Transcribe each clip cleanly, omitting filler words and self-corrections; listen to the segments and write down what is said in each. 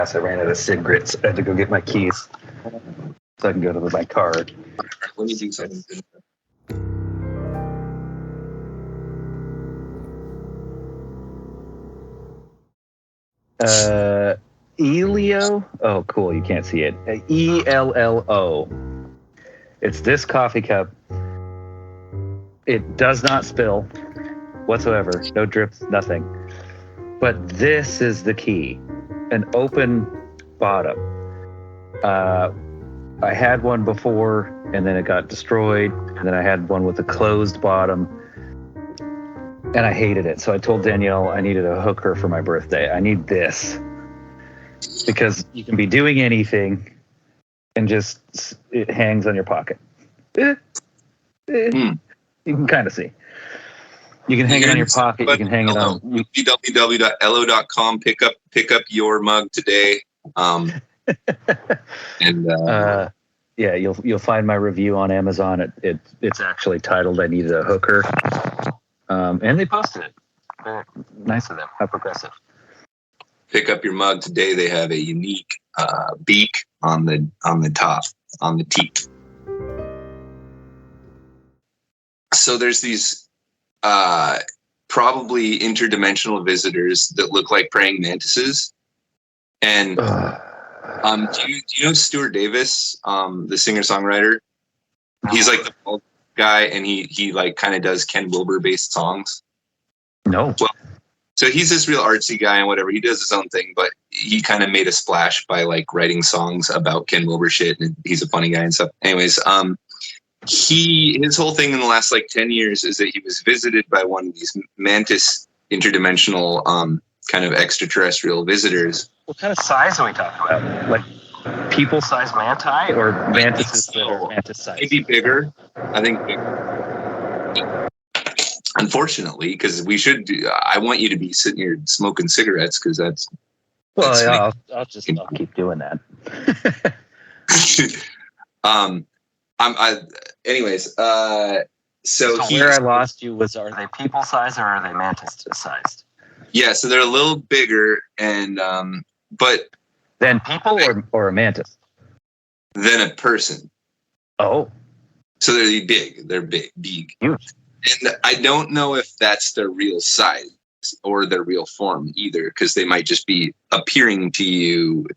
I ran out of cigarettes. I had to go get my keys so I can go to my car. Let me do something. Elio? Oh, cool. You can't see it. ELLO. It's this coffee cup. It does not spill whatsoever. No drips, nothing. But this is the key. An open bottom. I had one before, and then it got destroyed. And then I had one with a closed bottom. And I hated it. So I told Danielle I needed a hooker for my birthday. I need this. Because you can be doing anything and just it hangs on your pocket. You can kind of see. You can hang it on your pocket. You can hang it on www.lo.com. Pick up your mug today. Yeah, you'll find my review on Amazon. It's actually titled "I Needed a Hooker," and they posted it. Very nice of them. How progressive. Pick up your mug today. They have a unique beak on the top, on the teeth. So there's these probably interdimensional visitors that look like praying mantises. And do you know Stuart Davis, the singer-songwriter? He's like the folk guy, and he like kind of does Ken Wilber-based songs. No. Well, so he's this real artsy guy and whatever. He does his own thing, but he kind of made a splash by like writing songs about Ken Wilber shit, and he's a funny guy and stuff. Anyways, his whole thing in the last like 10 years is that he was visited by one of these mantis interdimensional kind of extraterrestrial visitors. What kind of size are we talking about? Like people-sized manti or mantises that are mantis-sized? Maybe bigger. I think bigger. Unfortunately, because I want you to be sitting here smoking cigarettes because that's. Well, yeah, I'll keep doing that. Anyways, so where I lost you was: are they people-sized or are they mantis-sized? Yeah, so they're a little bigger and but than people or a mantis? Than a person. Oh. So they're big. They're big. Huge. And I don't know if that's their real size or their real form either, because they might just be appearing to you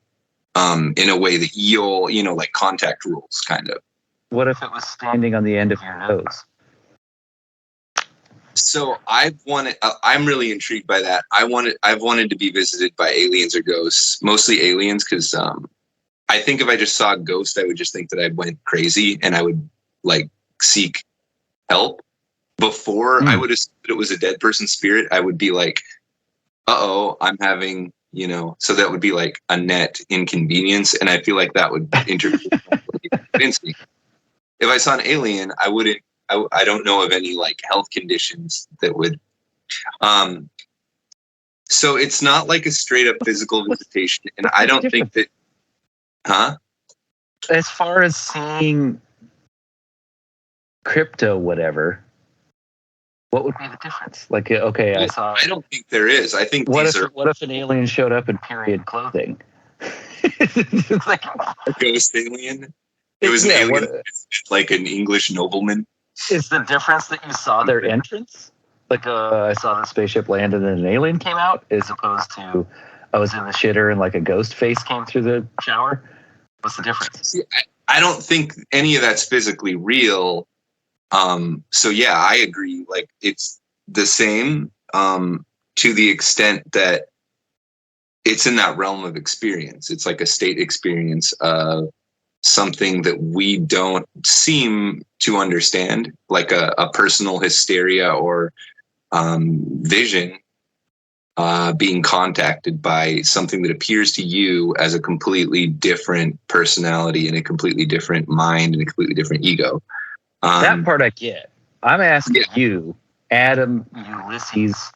in a way that you'll, like contact rules, kind of. What if it was standing on the end of your nose? So I'm really intrigued by that. I've wanted to be visited by aliens or ghosts, mostly aliens, because I think if I just saw a ghost, I would just think that I went crazy and I would like seek help. Before I would assume that it was a dead person's spirit, I would be like, uh-oh, I'm having, so that would be like a net inconvenience. And I feel like that would convince me. If I saw an alien, I wouldn't. I don't know of any like health conditions that would. So it's not like a straight up physical visitation, and I don't think that. Huh? As far as seeing crypto, whatever, what would be the difference? Like, okay, well, I don't think there is. I think what if an alien showed up in period clothing? It's like a ghost alien. It was an alien, like an English nobleman. Is the difference that you saw their entrance? Like, I saw the spaceship land and then an alien came out, as opposed to I was in the shitter and like a ghost face came through the shower? What's the difference? See, I don't think any of that's physically real. So yeah, I agree. Like, it's the same to the extent that it's in that realm of experience. It's like a state experience of something that we don't seem to understand, like a personal hysteria or vision, being contacted by something that appears to you as a completely different personality and a completely different mind and a completely different ego. That part I get. I'm asking you, Adam, Ulysses,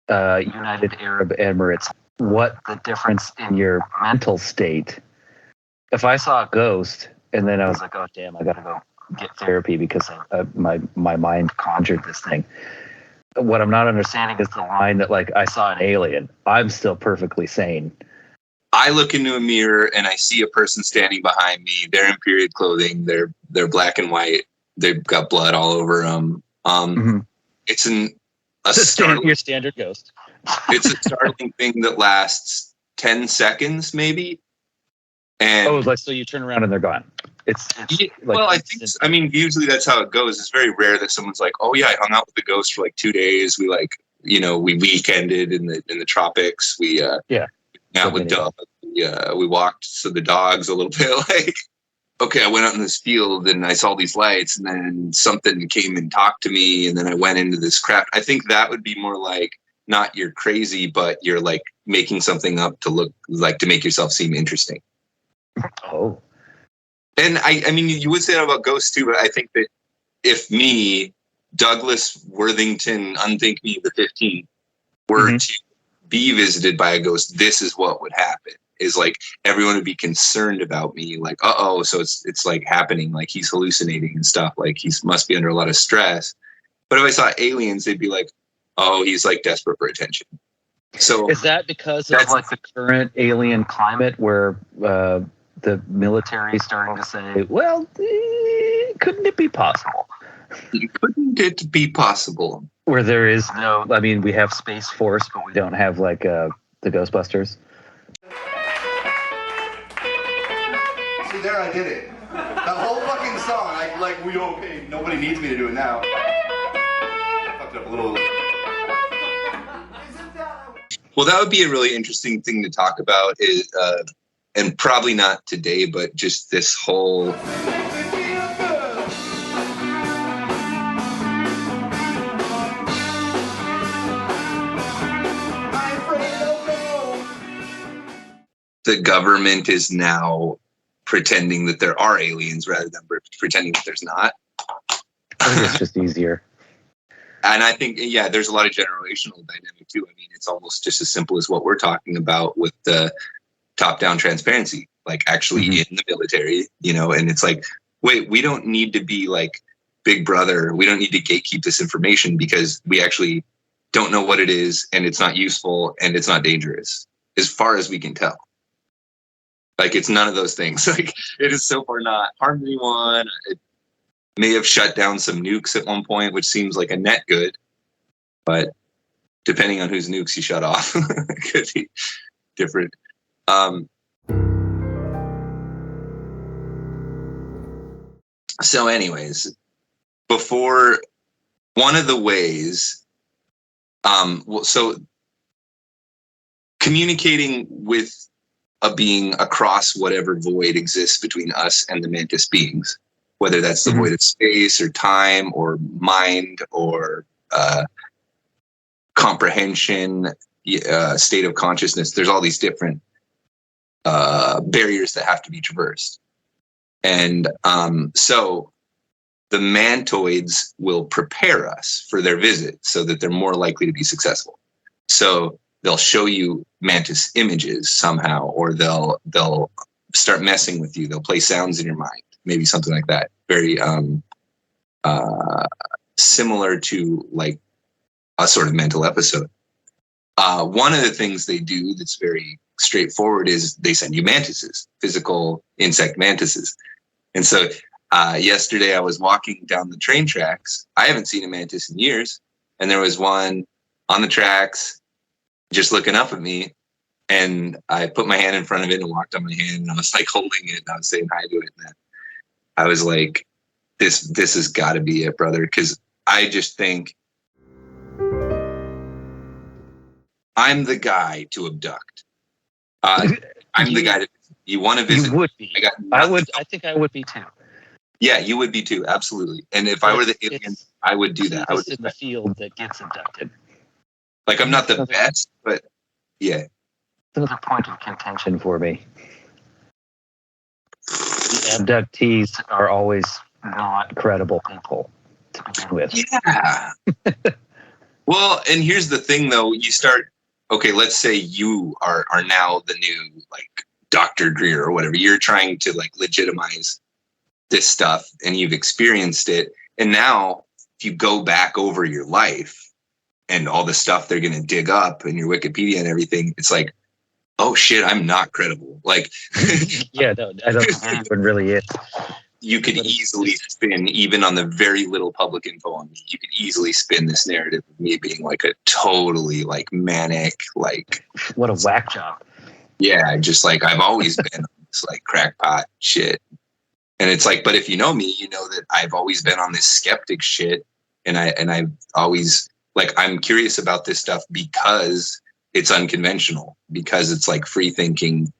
United Arab Emirates, what the difference in your mental state. If I saw a ghost and then I was like, oh, damn, I got to go get therapy because my mind conjured this thing. What I'm not understanding is the line that, like, I saw an alien. I'm still perfectly sane. I look into a mirror and I see a person standing behind me. They're in period clothing. They're black and white. They've got blood all over them. It's your standard ghost. It's a startling thing that lasts 10 seconds, maybe. And so you turn around and they're gone. I mean, usually that's how it goes. It's very rare that someone's like, "Oh yeah, I hung out with the ghost for like 2 days. We we weekended in the tropics. We out with dogs. We walked the dogs a little bit. Like, okay, I went out in this field and I saw these lights, and then something came and talked to me, and then I went into this craft." I think that would be more like, not you're crazy, but you're like making something up to look like, to make yourself seem interesting. Oh. And I mean, you would say that about ghosts too, but I think that if me, Douglas Worthington, Unthink Me the 15th, were to be visited by a ghost, this is what would happen. Is like everyone would be concerned about me, like, so it's like happening, like he's hallucinating and stuff, like he must be under a lot of stress. But if I saw aliens, they'd be like, oh, he's like desperate for attention. So is that because of like the current alien climate where the military is starting to say, well, couldn't it be possible? Couldn't it be possible? Where there is no, I mean, we have Space Force, but we don't have like the Ghostbusters. See, there I did it. That whole fucking song, nobody needs me to do it now. I fucked it up a little. Well, that would be a really interesting thing to talk about, and probably not today, but just this whole... The government is now pretending that there are aliens rather than pretending that there's not. I think it's just easier. And I think, there's a lot of generational dynamic too. I mean, it's almost just as simple as what we're talking about with the top-down transparency, like actually in the military, and it's like, wait, we don't need to be like Big Brother. We don't need to gatekeep this information because we actually don't know what it is, and it's not useful, and it's not dangerous, as far as we can tell. Like, it's none of those things. Like, it has so far not harmed anyone. It may have shut down some nukes at one point, which seems like a net good, but depending on whose nukes you shut off, it could be different. So anyways, before one of the ways, so communicating with a being across whatever void exists between us and the mantis beings, whether that's the void of space or time or mind or comprehension, state of consciousness, there's all these different barriers that have to be traversed. And so the mantoids will prepare us for their visit so that they're more likely to be successful. So they'll show you mantis images somehow, or they'll start messing with you. They'll play sounds in your mind, maybe something like that. Very similar to like a sort of mental episode. One of the things they do that's very straightforward is they send you mantises, physical insect mantises. And so yesterday I was walking down the train tracks. I haven't seen a mantis in years. And there was one on the tracks just looking up at me. And I put my hand in front of it and walked on my hand. And I was like holding it and I was saying hi to it. And I was like, this has got to be it, brother. Because I just think I'm the guy to abduct. I'm the guy you want to visit. You would be. I think I would be too. Yeah, you would be too. Absolutely. And if I were the alien, I would do that. I would in the field that gets abducted. Like, I'm not the best, but yeah. Another point of contention for me. The abductees are always not credible people to begin with. Yeah. Well, and here's the thing, though. You start, okay, let's say you are now the new, like, Dr. Greer or whatever. You're trying to, like, legitimize this stuff, and you've experienced it. And now, if you go back over your life and all the stuff they're going to dig up and your Wikipedia and everything, it's like, oh shit, I'm not credible. Like, Yeah, no, I don't think anyone really is. you could easily spin, even on the very little public info on me, you could easily spin this narrative of me being like a totally like manic, like, What a whack job. yeah, just like I've always been on this like crackpot shit. And it's like, but if you know me, you know that I've always been on this skeptic shit. And I've always like, I'm curious about this stuff because it's unconventional, because it's like free thinking.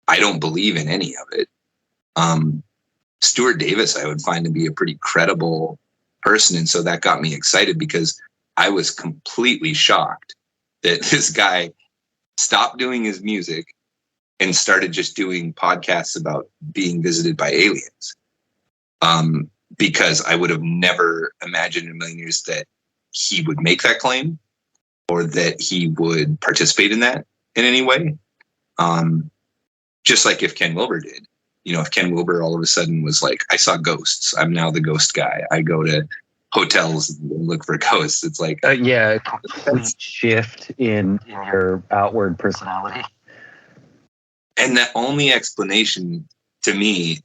I don't believe in any of it. Stuart Davis, I would find to be a pretty credible person. And so that got me excited because I was completely shocked that this guy stopped doing his music and started just doing podcasts about being visited by aliens. Because I would have never imagined in a million years that he would make that claim or that he would participate in that in any way. Just like if Ken Wilber did. You know, if Ken Wilber all of a sudden was like, I saw ghosts, I'm now the ghost guy. I go to hotels and look for ghosts. It's like, yeah, a complete shift in your outward personality. and the only explanation to me,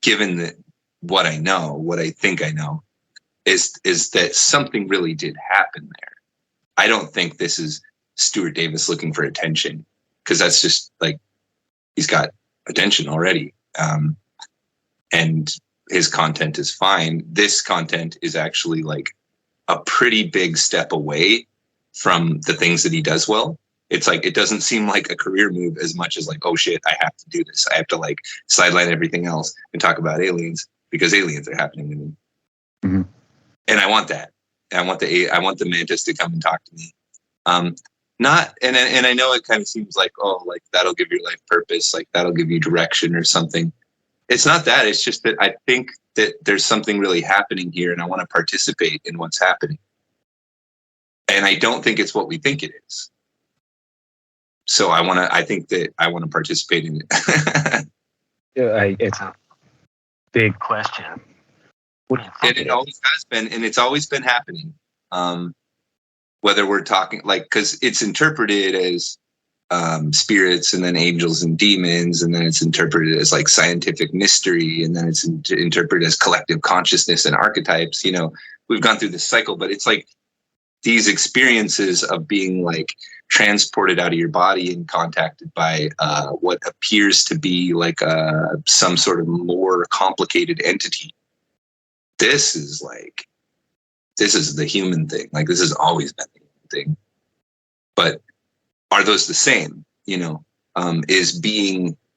given that what I know, what I think I know, is that something really did happen there. I don't think this is Stuart Davis looking for attention, because that's just like, he's got attention already. And his content is fine. This content is actually like a pretty big step away from the things that he does well. It's like, it doesn't seem like a career move as much as like, oh shit, I have to do this. I have to like sideline everything else and talk about aliens because aliens are happening to me. Mm-hmm. And I want that. And I want the mantis to come and talk to me. Not, and I know it kind of seems like, oh, like that'll give your life purpose, like that'll give you direction or something. It's not that. It's just that I think that there's something really happening here, and I want to participate in what's happening. And I don't think it's what we think it is. So I think that I want to participate in it. It's a big question. What do you think? And it always has been, and it's always been happening. Whether we're talking like, because it's interpreted as spirits and then angels and demons, and then it's interpreted as like scientific mystery, and then it's interpreted as collective consciousness and archetypes. You know, we've gone through this cycle, but it's like these experiences of being like transported out of your body and contacted by what appears to be like some sort of more complicated entity. This is the human thing. Like, this has always been the human thing. But are those the same? You know, is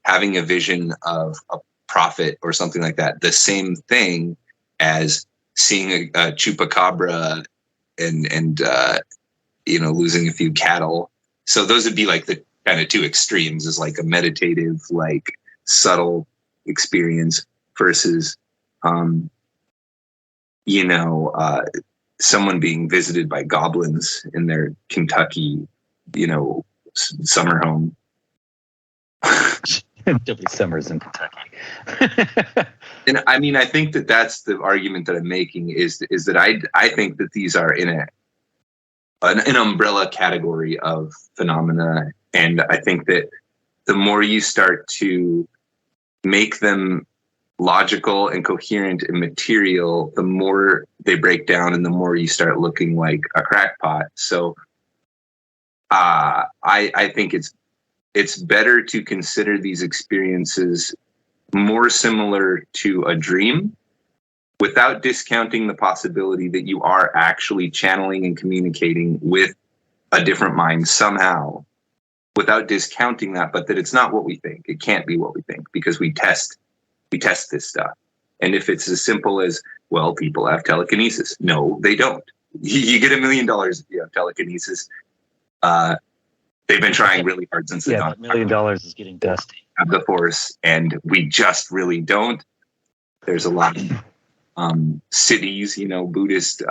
having a vision of a prophet or something like that the same thing as seeing a chupacabra and you know, losing a few cattle? So those would be like the kind of two extremes, is like a meditative, like subtle experience versus you know, someone being visited by goblins in their Kentucky, you know, summer home. Nobody summers in Kentucky. And I mean, I think that that's the argument that I'm making is that I think that these are in an umbrella category of phenomena. And I think that the more you start to make them logical and coherent and material, the more they break down and the more you start looking like a crackpot. So I think it's better to consider these experiences more similar to a dream, without discounting the possibility that you are actually channeling and communicating with a different mind somehow, without discounting that, but that it's not what we think. It can't be what we think, because we test this stuff. And if it's as simple as, well, people have telekinesis. No, they don't. You get $1 million if you have telekinesis. They've been trying really hard since yeah, $1 million is getting dusty. Of the Force, and we just really don't. There's a lot of cities, you know, Buddhist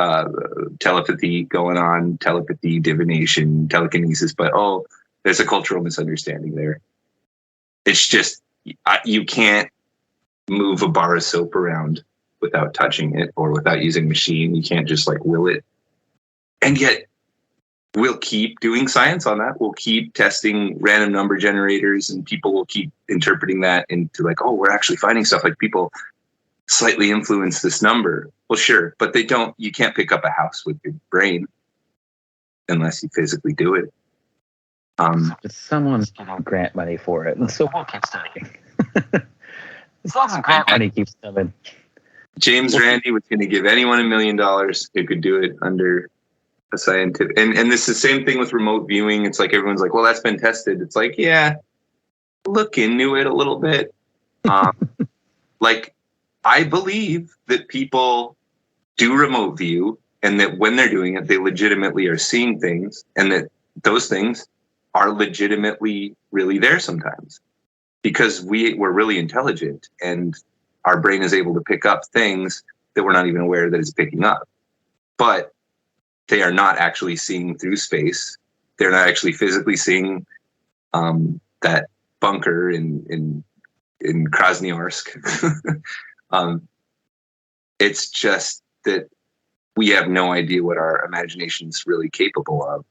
telepathy going on, telepathy, divination, telekinesis, but there's a cultural misunderstanding there. It's just, you can't move a bar of soap around without touching it or without using a machine. You can't just like will it. And yet we'll keep doing science on that. We'll keep testing random number generators, and people will keep interpreting that into like, oh, we're actually finding stuff. Like people slightly influence this number. Well, sure, but they don't. You can't pick up a house with your brain unless you physically do it. But someone's getting grant money for it, and so we'll keep studying. As long as grant money keeps coming. James Randi was going to give anyone $1 million who could do it under a scientific. And this is the same thing with remote viewing. It's like everyone's like, well, that's been tested. It's like, yeah, look into it a little bit. Like, I believe that people do remote view, and that when they're doing it, they legitimately are seeing things, and that those things are legitimately really there sometimes, because we're really intelligent, and our brain is able to pick up things that we're not even aware that it's picking up. But they are not actually seeing through space. They're not actually physically seeing that bunker in Krasnoyarsk. It's just that we have no idea what our imagination is really capable of.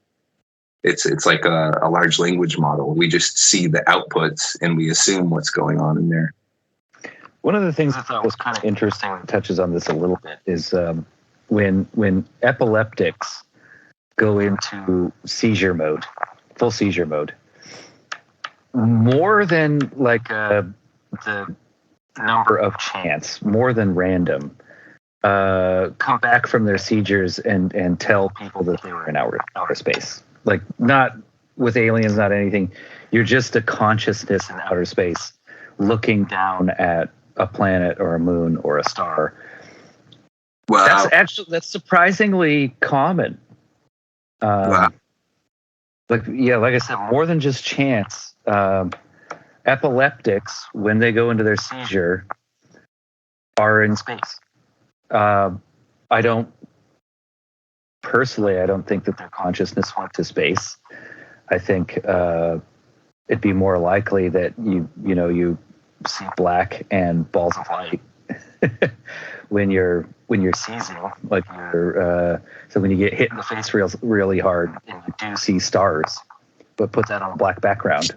It's like a large language model. We just see the outputs and we assume what's going on in there. One of the things I thought was kind of interesting that touches on this a little bit is when epileptics go into seizure mode, full seizure mode, more than like the number of chance, more than random, come back from their seizures and tell people that they were in outer space. Like, not with aliens, not anything. You're just a consciousness in outer space looking down at a planet or a moon or a star. Wow. That's surprisingly common. Wow. Like I said, more than just chance. Epileptics, when they go into their seizure, are in space. I don't think that their consciousness went to space. I think it'd be more likely that you see black and balls of light when you're seizing, like so when you get hit in the face really hard and you do see stars, but put that on a black background,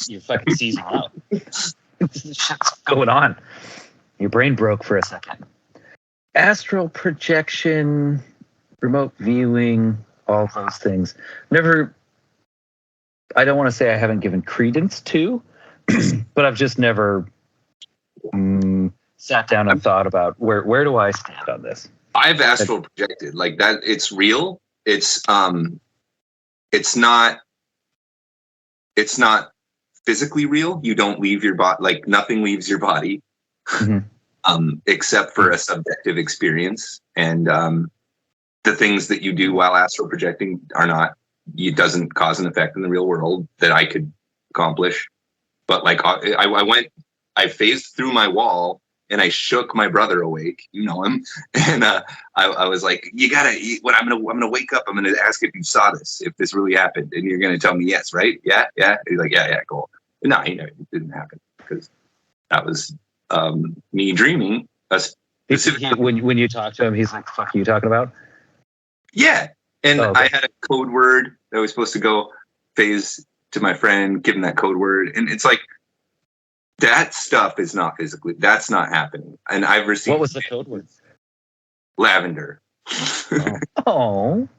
you're fucking seizing out. Shit's going on. Your brain broke for a second. Astral projection, remote viewing, all those things. I don't want to say I haven't given credence to, but I've just never sat down and thought about where do I stand on this? I've astral projected like that. It's real. It's not physically real. You don't leave your body. Like, nothing leaves your body, except for a subjective experience. And the things that you do while astral projecting are not. It doesn't cause an effect in the real world that I could accomplish. But like I phased through my wall and I shook my brother awake. You know him, and I was like, "You gotta eat. What I'm gonna wake up. I'm gonna ask if you saw this, if this really happened, and you're gonna tell me yes, right? Yeah. And he's like, yeah, cool. No, it didn't happen because that was me dreaming. When you talk to him, he's like, "Fuck, are you talking about?" Yeah, and okay. I had a code word that was supposed to go phase to my friend, give him that code word, and it's like, that stuff is not physically. That's not happening. And I've received. What was the code word? Lavender. Oh.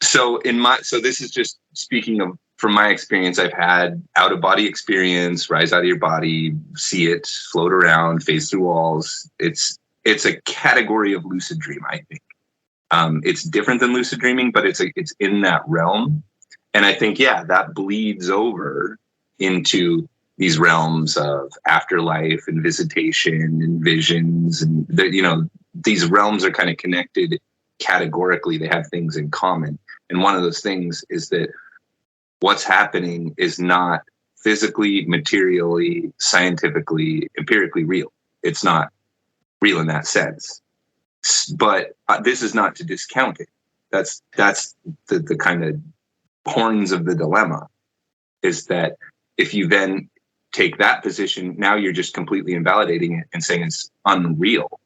So this is just speaking of from my experience. I've had out of body experience, rise out of your body, see it, float around, phase through walls. It's a category of lucid dream, I think. It's different than lucid dreaming, but it's in that realm. And I think, yeah, that bleeds over into these realms of afterlife and visitation and visions. And, these realms are kind of connected categorically. They have things in common. And one of those things is that what's happening is not physically, materially, scientifically, empirically real. It's not real in that sense. But this is not to discount it. That's the kind of horns of the dilemma, is that if you then take that position, now you're just completely invalidating it and saying it's unreal.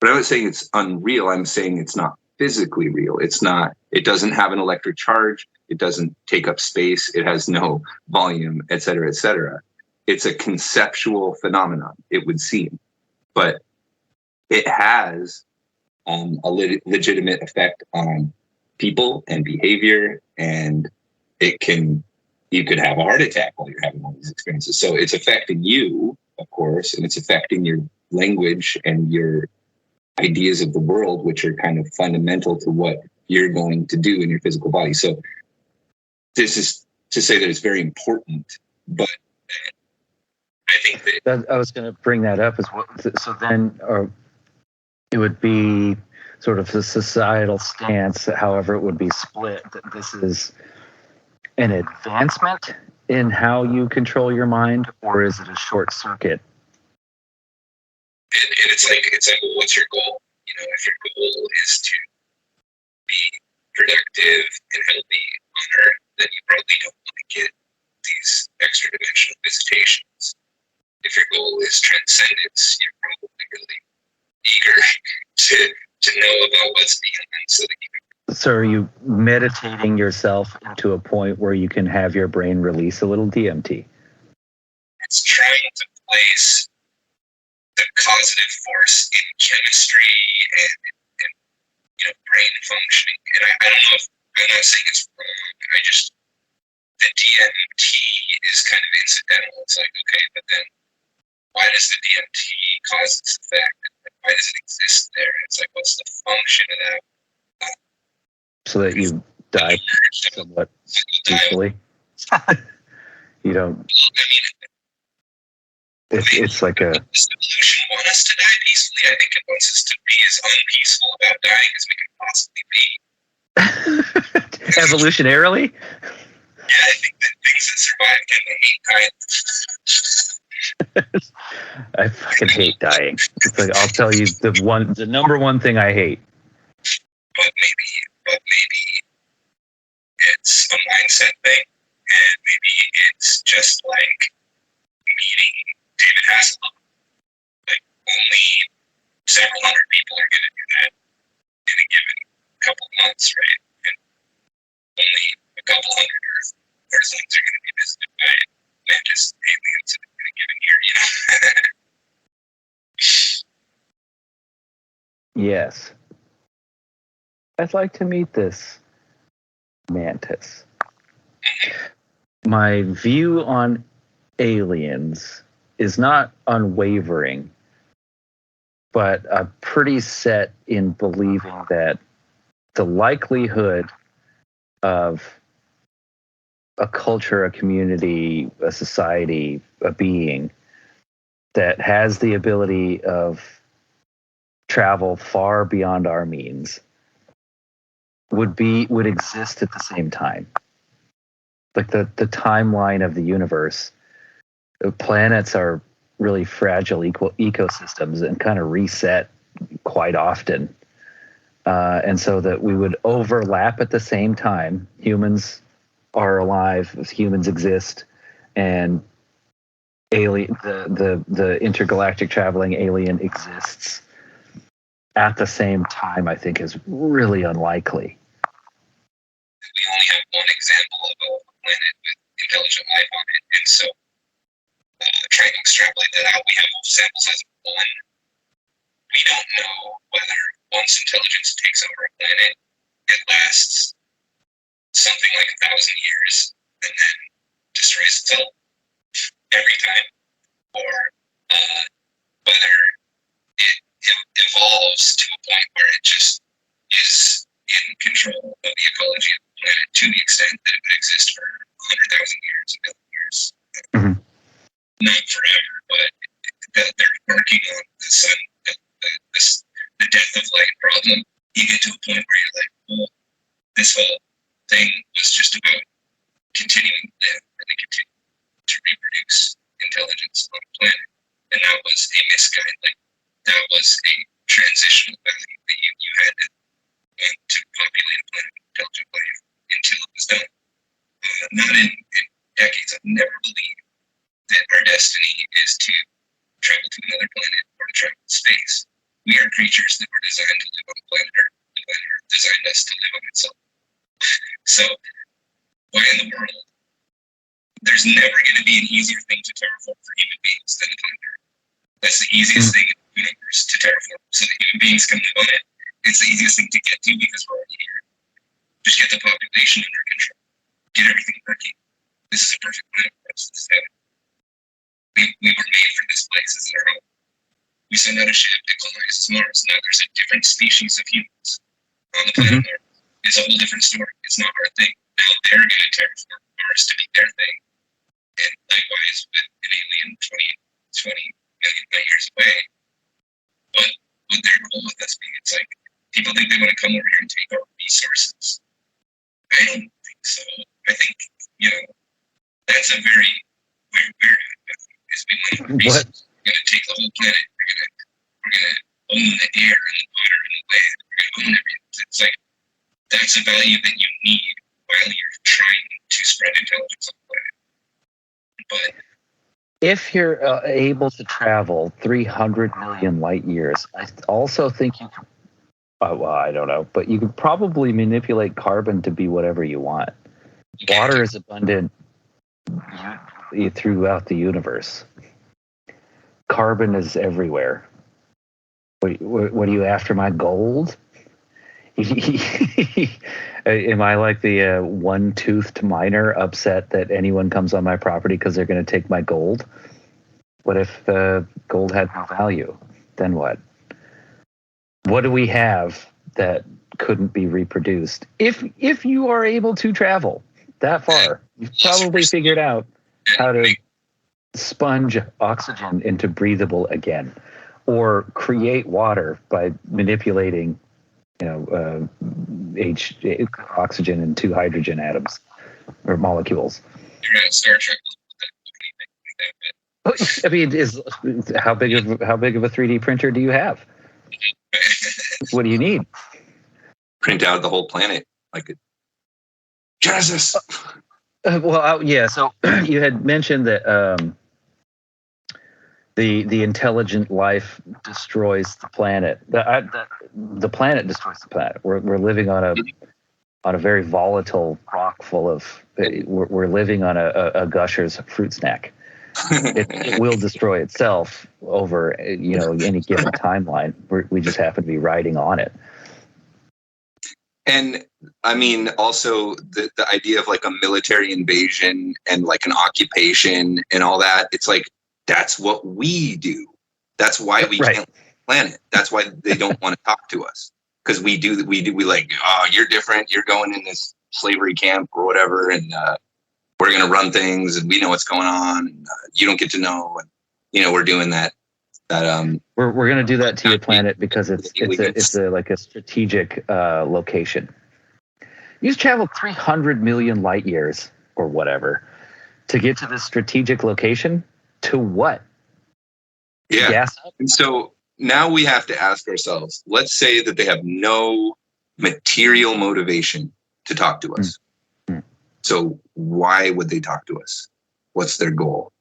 But I'm not saying it's unreal. I'm saying it's not physically real. It's not. It doesn't have an electric charge. It doesn't take up space. It has no volume, et cetera, et cetera. It's a conceptual phenomenon, it would seem, but it has a legitimate effect on people and behavior, and you could have a heart attack while you're having all these experiences. So it's affecting you, of course, and it's affecting your language and your ideas of the world, which are kind of fundamental to what you're going to do in your physical body. So this is to say that it's very important, but I think that I was going to bring that up as well. So then, it would be sort of the societal stance, however it would be split, that this is an advancement in how you control your mind, or is it a short circuit? And it's like, well, what's your goal? You know, if your goal is to be productive and healthy on Earth, then you probably don't want to get these extra-dimensional visitations. If your goal is transcendence, you're probably really eager to know about what's beyond, so that you can. So are you meditating yourself into a point where you can have your brain release a little DMT? It's trying to place the causative force in chemistry and brain functioning. And I don't know if, I'm not saying it's wrong. The DMT is kind of incidental. It's like, okay, but then why does the DMT cause this effect? Why does it exist there? It's like, what's the function of that? So that you die somewhat peacefully. You don't. It's like a. Does evolution want us to die peacefully? I think it wants us to be as unpeaceful about dying as we can possibly be. Evolutionarily? Yeah, I think that things that survive tend to hate dying. I fucking hate dying. It's like, I'll tell you the number one thing I hate. But maybe it's a mindset thing, and maybe it's just like meeting David Hasselhoff. Like, only several hundred people are going to do that in a given couple of months, right? And only a couple hundred Earthlings are going to be visited by mantis aliens in a given year, you know? Yes. I'd like to meet this mantis. My view on aliens is not unwavering, but I'm pretty set in believing that the likelihood of a culture, a community, a society, a being that has the ability of travel far beyond our means would exist at the same time. Like the timeline of the universe, planets are really fragile ecosystems and kind of reset quite often. And so that we would overlap at the same time. Humans are alive, humans exist, and the intergalactic traveling alien exists at the same time, I think is really unlikely. We only have one example of a planet with intelligent life on it, and so trying to extrapolate that out, we have samples as one. We don't know whether once intelligence takes over a planet, it lasts something like 1,000 years and then destroys itself every time, or whether it evolves to a point where it just is in control of the ecology of the planet to the extent that it would exist for 100,000 years, a million years. Mm-hmm. Not forever, but that they're working on the sun, the death of light problem. You get to a point where you're like, well, this whole thing was just about continuing to live and continue to reproduce intelligence on the planet. And that was a misguide. Like, that was a transitional value that you had to populate a planet with intelligent life until it was done. Not in decades. I've never believed that our destiny is to travel to another planet or to travel to space. We are creatures that were designed to live on the planet Earth. The planet Earth designed us to live on itself. So, why in the world? There's never going to be an easier thing to terraform for human beings than the planet Earth. That's the easiest thing in the universe to terraform, so that human beings can live on it. It's the easiest thing to get to because we're already here. Just get the population under control. Get everything working. This is a perfect planet for us. This is heaven. We were made for this place. This is our home. We send out a ship, it colonizes Mars. Now there's a different species of humans on the planet Mars. It's a whole different story. It's not our thing. Now they're going to terraform Mars to be their thing. And likewise with an alien 20 million light years away. But what their goal with us being, it's like people think they want to come over here and take our resources. I don't think so. I think, that's a very weird is we want our resources. We're going to take the whole planet. We're going to own the air and the water and the land. We're going to own everything. It's like, that's a value that you need while you're trying to spread intelligence on the planet. But if you're able to travel 300 million light years, I also think you can, well, I don't know, but you could probably manipulate carbon to be whatever you want. Water is abundant throughout the universe. Carbon is everywhere. What are you after, my gold? Am I like the one-toothed miner upset that anyone comes on my property because they're going to take my gold? What if gold had no value? Then what? What do we have that couldn't be reproduced? If you are able to travel that far, you've probably figured out how to sponge oxygen into breathable again, or create water by manipulating oxygen and 2 hydrogen atoms or molecules. You're at Star Trek. I mean, how big of a 3D printer do you have? What do you need? Print out the whole planet like a Genesis. Yeah. So you had mentioned that the intelligent life destroys the planet. The planet destroys the planet. We're living on a very volatile rock full of. We're living on a Gushers fruit snack. It will destroy itself over any given timeline. We just happen to be riding on it. And I mean, also the idea of like a military invasion and like an occupation and all that. It's like, that's what we do. That's why we can't planet. That's why they don't want to talk to us. Because we like, oh, you're different. You're going in this slavery camp or whatever. And we're going to run things and we know what's going on. And, you don't get to know. And, we're doing that. We're going to do that to your planet because it's like a strategic location. You travel 300 million light years or whatever to get to this strategic location. To what? Yeah. Gas up? And so now we have to ask ourselves, let's say that they have no material motivation to talk to us. Mm-hmm. So why would they talk to us? What's their goal?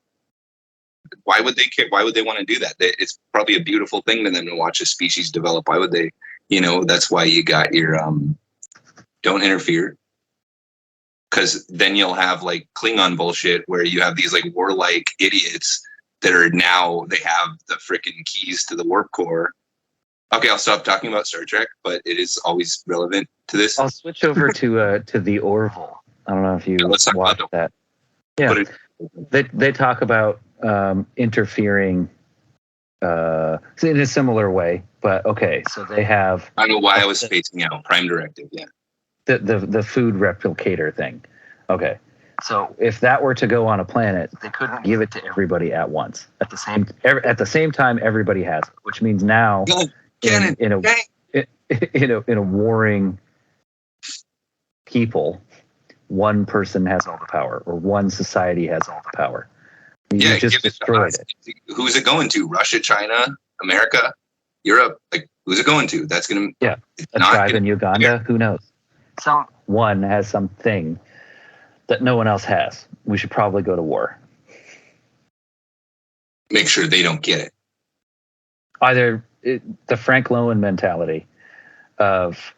Why would they care? Why would they want to do that? It's probably a beautiful thing to them to watch a species develop. Why would they? That's why you got your don't interfere. Because then you'll have like Klingon bullshit where you have these like warlike idiots that are now they have the freaking keys to the warp core. Okay, I'll stop talking about Star Trek, but it is always relevant to this. I'll switch over to the Orville. I don't know if you watched that. Yeah, they talk about interfering in a similar way, but okay. So they have. I don't know why I was spacing out. Prime Directive, yeah. The food replicator thing. Okay. So if that were to go on a planet, they couldn't give it to everybody at once. At the same time, everybody has it, which means now in a warring people, one person has all the power, or one society has all the power. You just destroyed it. Who's it going to? Russia, China, America, Europe? Like, who's it going to? That's going to a tribe in Uganda. Who knows? Someone has something that no one else has. We should probably go to war. Make sure they don't get it. Either the Frank Loewen mentality of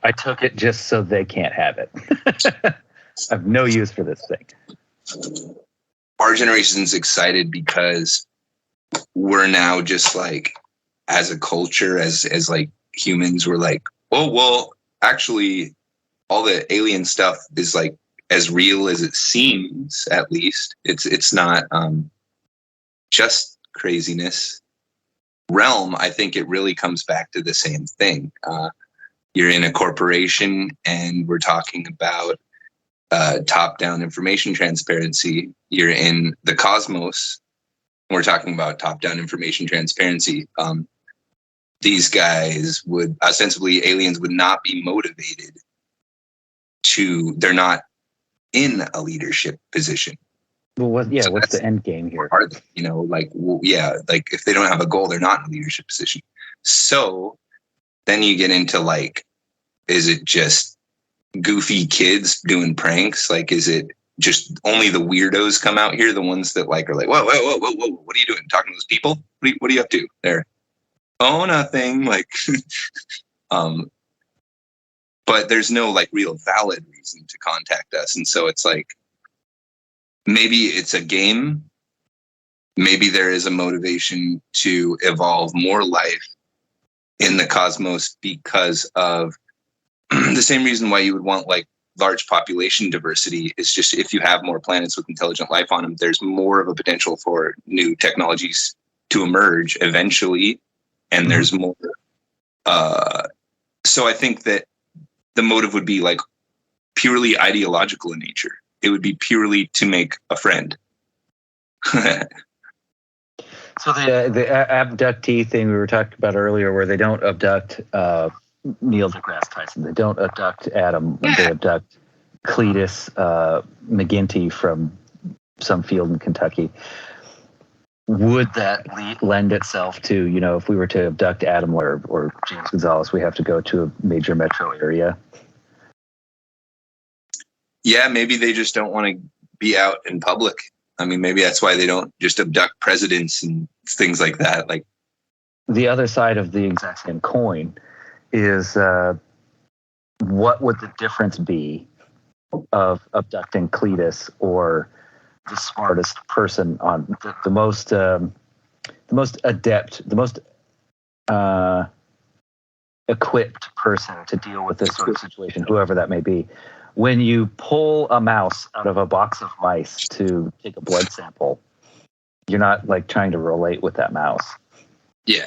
I took it just so they can't have it. I have no use for this thing. Our generation's excited because we're now just like, as a culture, as like humans, we're like, oh, well, actually, all the alien stuff is like as real as it seems. At least it's not just craziness. Realm, I think it really comes back to the same thing. You're in a corporation, and we're talking about top-down information transparency. You're in the cosmos, and we're talking about top-down information transparency. These guys would ostensibly, aliens would not be motivated to, they're not in a leadership position. Well, what's the end game here? You know, like, like if they don't have a goal, they're not in a leadership position. So then you get into like, is it just goofy kids doing pranks? Like, is it just only the weirdos come out here? The ones that like are like, whoa, what are you doing? Talking to those people? What are you up to there? Oh, nothing. Like, but there's no like real valid reason to contact us. And so it's like, maybe it's a game. Maybe there is a motivation to evolve more life in the cosmos because of the same reason why you would want like large population diversity. Is just if you have more planets with intelligent life on them, there's more of a potential for new technologies to emerge eventually. And there's more. So I think that the motive would be like purely ideological in nature. It would be purely to make a friend. So the abductee thing we were talking about earlier, where they don't abduct Neil deGrasse Tyson, they don't abduct Adam, they abduct Cletus McGinty from some field in Kentucky. Would that lend itself to, you know, if we were to abduct Adam or James Gonzales, we have to go to a major metro area? Yeah, maybe they just don't want to be out in public. I mean, maybe that's why they don't just abduct presidents and things like that. Like, the other side of the exact same coin is what would the difference be of abducting Cletus or the smartest person on the most adept, the most equipped person to deal with this sort of situation, whoever that may be. When you pull a mouse out of a box of mice to take a blood sample, you're not like trying to relate with that mouse. Yeah.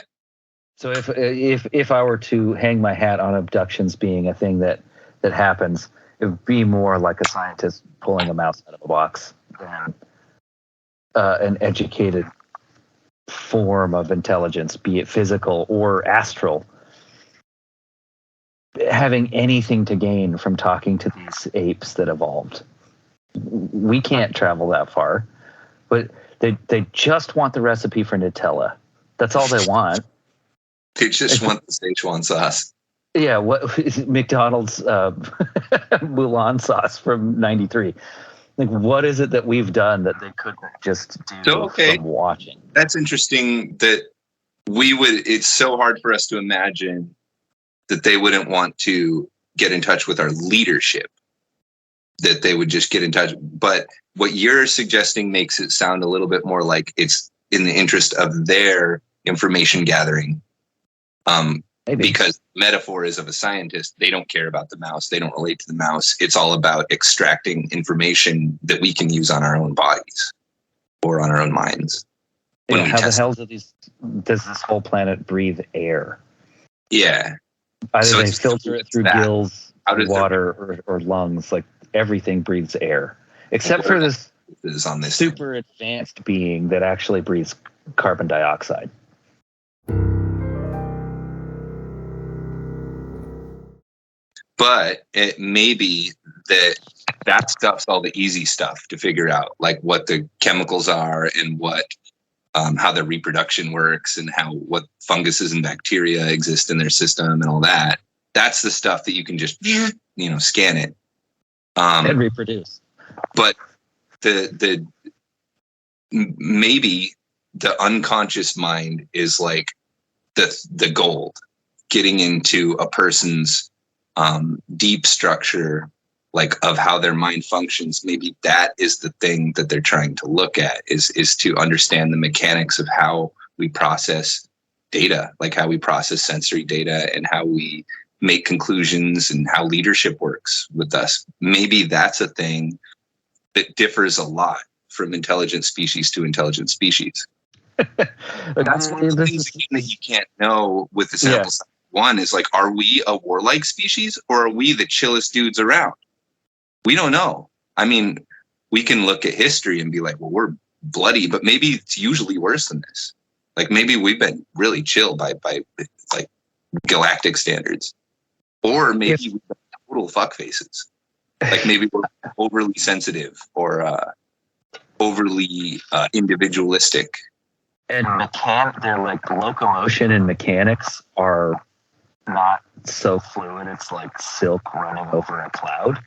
So if I were to hang my hat on abductions being a thing that happens, it would be more like a scientist pulling a mouse out of a box than an educated form of intelligence, be it physical or astral, having anything to gain from talking to these apes that evolved. We can't travel that far, but they just want the recipe for Nutella. That's all they want. They just want the Szechuan sauce. Yeah, what McDonald's Mulan sauce from '93. Like, what is it that we've done that they couldn't just do from watching? That's interesting that we would. It's so hard for us to imagine that they wouldn't want to get in touch with our leadership, that they would just get in touch. But what you're suggesting makes it sound a little bit more like it's in the interest of their information gathering. Because metaphor is of a scientist. They don't care about the mouse. They don't relate to the mouse. It's all about extracting information that we can use on our own bodies or on our own minds. Yeah, how the hell does this whole planet breathe air? Yeah. Either they filter it through gills, water, or lungs. Like, everything breathes air. Except for this super advanced being that actually breathes carbon dioxide. But it may be that stuff's all the easy stuff to figure out, like what the chemicals are and what how their reproduction works and what funguses and bacteria exist in their system and all that. That's the stuff that you can just scan it and reproduce. But the maybe the unconscious mind is like the gold, getting into a person's deep structure, like of how their mind functions. Maybe that is the thing that they're trying to look at, is to understand the mechanics of how we process data, like how we process sensory data and how we make conclusions and how leadership works with us. Maybe that's a thing that differs a lot from intelligent species to intelligent species. That's one of the things that you can't know with the sample size. One is like, are we a warlike species or are we the chillest dudes around? We don't know. I mean, we can look at history and be like, well, we're bloody, but maybe it's usually worse than this. Like maybe we've been really chill by like galactic standards, or maybe we've been total fuck faces. Like maybe we're overly sensitive or overly individualistic. And they're like locomotion and mechanics are not so fluid. It's like silk running over a cloud.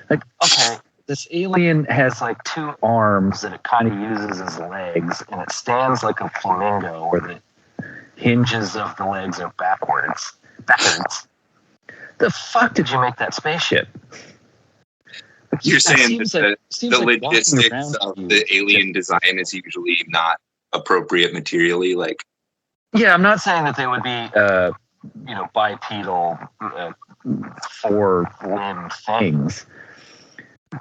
Like, okay, this alien has like 2 arms that it kind of uses as legs, and it stands like a flamingo where the hinges of the legs are backwards. The fuck did you make that spaceship? Like, you're saying that the like logistics of the alien design is usually not appropriate materially, like. Yeah, I'm not saying that they would be bipedal 4-limb things.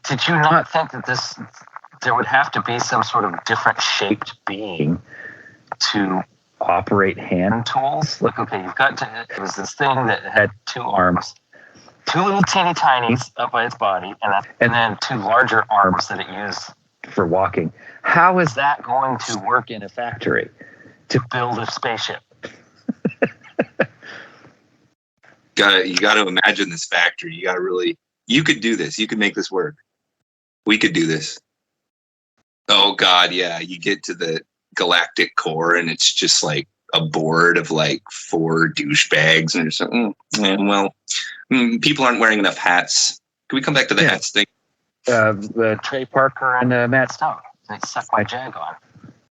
Did you not think that there would have to be some sort of different shaped being to operate hand tools? Like, okay, it was this thing that had 2 arms, 2 little teeny tinies up by its body, and then 2 larger arms that it used for walking. How is that going to work in a factory to build a spaceship? You got to imagine this factory. You could do this. You could make this work. We could do this. Oh God, yeah. You get to the galactic core and it's just like a board of like 4 douchebags and there's people aren't wearing enough hats. Can we come back to the hats thing? Trey Parker and Matt Stone. They suck my jag on.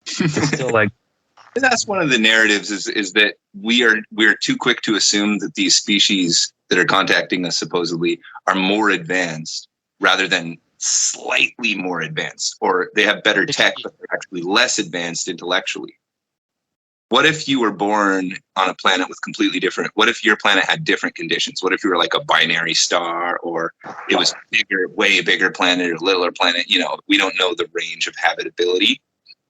It's still like. That's one of the narratives is that we are too quick to assume that these species that are contacting us supposedly are more advanced rather than slightly more advanced, or they have better tech, but they're actually less advanced intellectually. What if you were born on a planet with completely different, what if your planet had different conditions? What if you were like a binary star, or it was bigger, way bigger planet or littler planet? We don't know the range of habitability,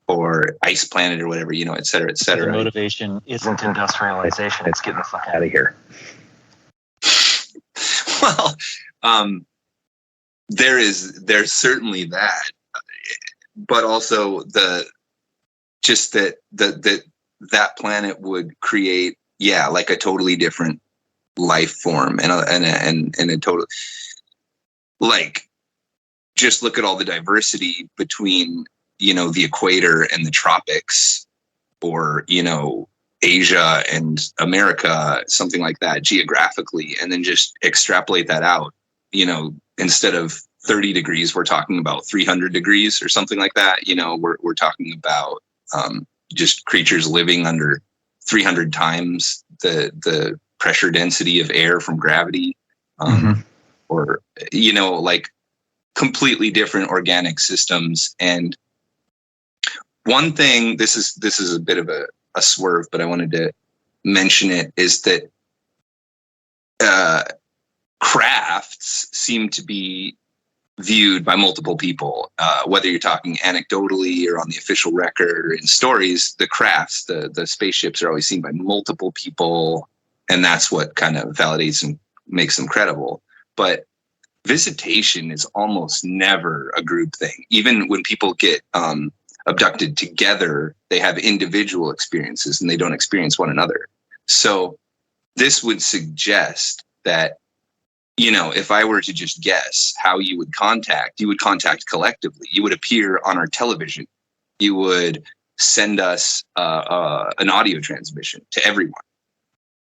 or ice planet or whatever, et cetera, et cetera. The motivation isn't industrialization. It's getting the fuck out of here. Well, there's certainly that, but also that planet would create, like a totally different life form and a total, like, just look at all the diversity between, the equator and the tropics, or, Asia and America, something like that geographically, and then just extrapolate that out. Instead of 30 degrees, we're talking about 300 degrees or something like that. We're talking about just creatures living under 300 times the pressure density of air from gravity, or, like completely different organic systems. And one thing, this is a bit of a swerve, but I wanted to mention it, is that crafts seem to be viewed by multiple people, whether you're talking anecdotally or on the official record or in stories. The crafts, the spaceships, are always seen by multiple people, and that's what kind of validates and makes them credible. But visitation is almost never a group thing. Even when people get abducted together, they have individual experiences and they don't experience one another. So this would suggest that, if I were to just guess how you would contact collectively. You would appear on our television. You would send us an audio transmission to everyone.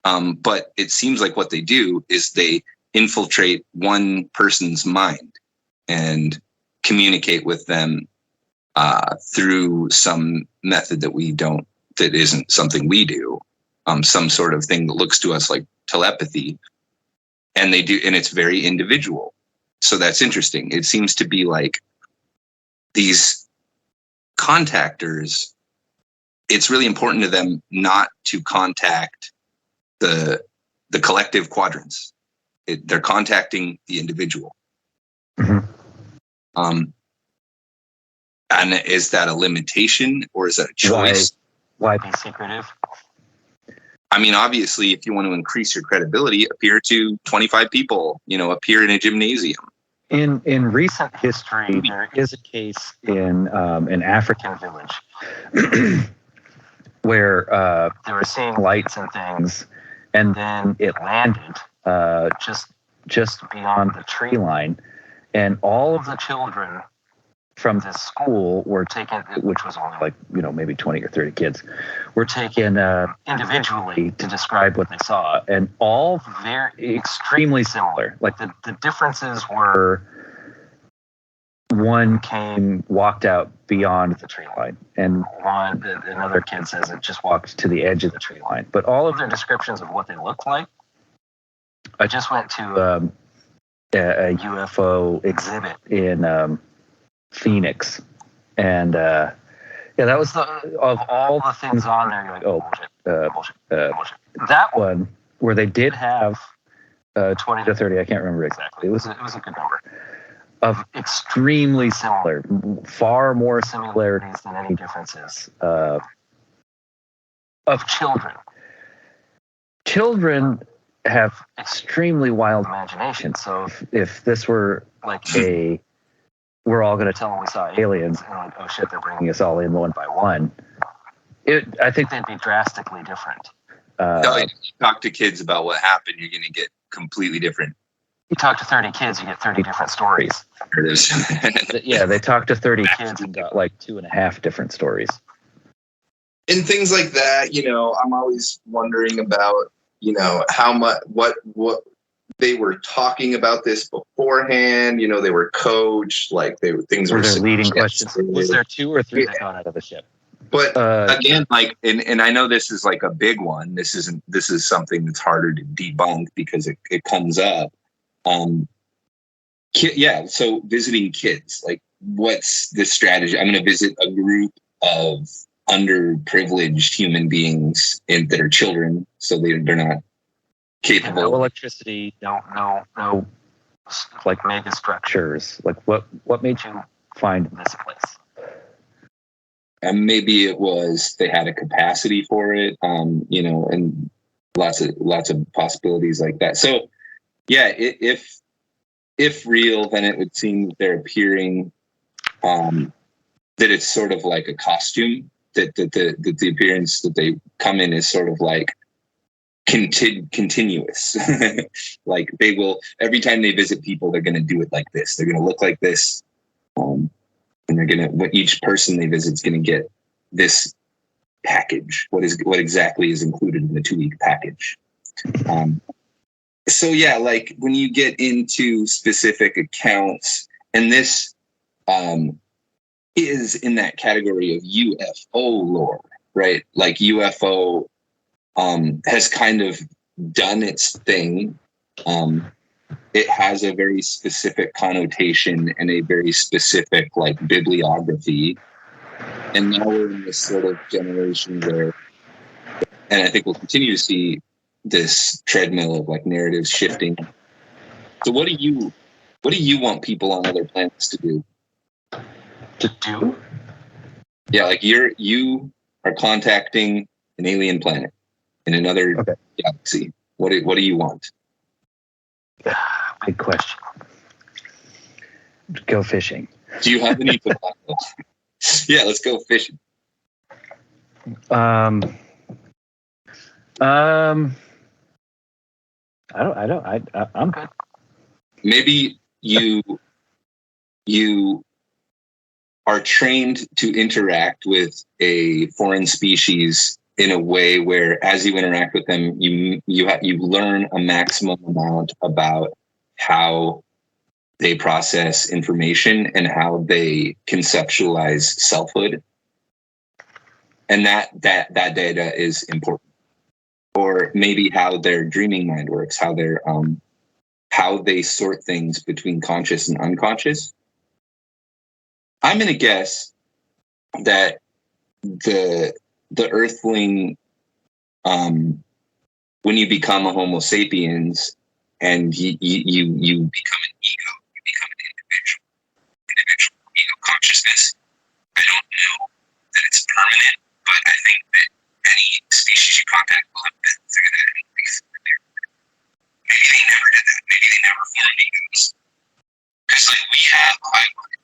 But it seems like what they do is they infiltrate one person's mind and communicate with them through some method that isn't something we do. some sort of thing that looks to us like telepathy, and they do, and it's very individual. So that's interesting. It seems to be like these contactors, it's really important to them not to contact the collective quadrants. They're contacting the individual. Mm-hmm. And is that a limitation or is that a choice? Why be secretive? I mean, obviously, if you want to increase your credibility, appear to 25 people, appear in a gymnasium. In recent history, there is a case in an African village where they were seeing lights and things, and then it landed just beyond the tree line, and all of the children from this school were taken, which was only like, maybe 20 or 30 kids, were taken individually to describe what they saw, and all very extremely similar. Like the differences were, one walked out beyond the tree line, and another kid says it just walked to the edge of the tree line. But all of their descriptions of what they looked like, I just went to a UFO exhibit in Phoenix, and that was of all the things on there, you're like, oh, bullshit. That one where they did have 20 to 30, I can't remember exactly, it was a good number, of extremely similar, far more similarities than any differences, of children. Children have extremely wild imagination. So if this were like we're all going to tell them we saw aliens, and like, oh shit, they're bringing us all in one by one, I think they'd be drastically different. You talk to kids about what happened, you're going to get completely different. You talk to 30 kids, you get 30 different stories. Yeah, they talked to 30 kids and got like 2.5 different stories. And things like that, I'm always wondering about, how much, what they were talking about this beforehand. They were coached, like things were there leading questions. Was there 2 or 3 that got out of the ship? But again, like, and I know this is like a big one. This is something that's harder to debunk because it comes up. So visiting kids, like, what's the strategy? I'm going to visit a group of underprivileged human beings that are children, so they're not capable. No electricity, no, like mega structures. Like, what made you find this place? And maybe it was they had a capacity for it, and lots of possibilities like that. So, yeah, if real, then it would seem that they're appearing, that it's sort of like a costume, that the appearance that they come in is sort of like continuous. Like, they will, every time they visit people, they're going to do it like this. They're going to look like this. And they're going to, each person they visit is going to get this package. What exactly is included in the 2-week package? So yeah, like when you get into specific accounts, and this is in that category of UFO lore, right? Like UFO has kind of done its thing. It has a very specific connotation and a very specific like bibliography. And now we're in this sort of generation where, and I think we'll continue to see this treadmill of like narratives shifting. So what do you want people on other planets to do? Yeah, like you are contacting an alien planet in another galaxy. What do you want? Big question. Go fishing. Do you have any tobacco? Yeah, let's go fishing. I'm good. Maybe you are trained to interact with a foreign species in a way where, as you interact with them, you learn a maximum amount about how they process information and how they conceptualize selfhood, and that data is important. or maybe how their dreaming mind works, how they sort things between conscious and unconscious. I'm going to guess that the Earthling, when you become a Homo sapiens and you become an ego, you become an individual ego consciousness. I don't know that it's permanent, but I think that any species you contact will have been through that. Maybe they never did that. Maybe they never formed egos. Because like we have a mind.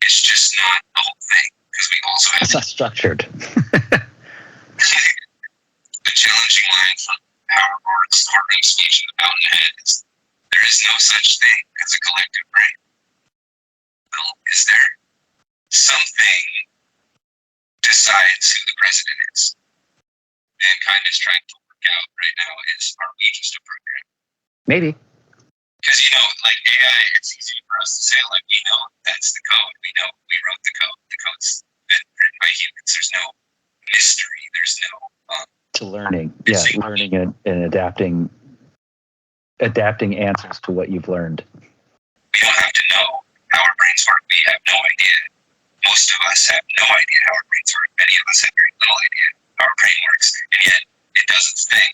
It's just not the whole thing. Because we also have It's not structured. a challenging line from Howard Roark's courtroom speech in The Fountainhead is, there is no such thing as a collective brain. Well, is there something decides who the president is? Mankind is trying to work out right now is, are we just a program? Maybe. Because, like AI, it's easy for us to say, like, we know that's the code. We know we wrote the code. The code's been written by humans. There's no mystery. There's no... To learning. Yeah, learning and adapting answers to what you've learned. We don't have to know how our brains work. We have no idea. Most of us have no idea how our brains work. Many of us have very little idea how our brain works. And yet, it does its thing.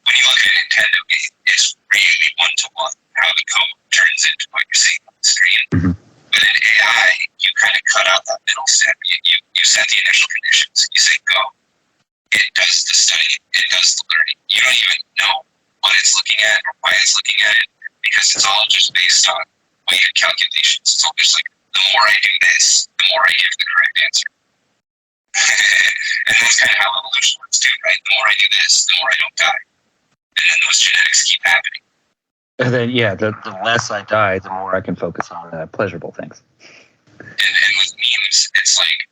When you look at a Nintendo game, it's really one-to-one how the code turns into what you're seeing on the screen. Mm-hmm. But in AI, you kind of cut out that middle step. You set the initial conditions. You say go. It does the study. It does the learning. You don't even know what it's looking at or why it's looking at it, because it's all just based on weighted calculations. It's all just like, the more I do this, the more I give the correct answer. And that's kind of how evolution works too, right? The more I do this, the more I don't die. And then those genetics keep happening. And then, the less I die, the more I can focus on pleasurable things. And with memes, it's like,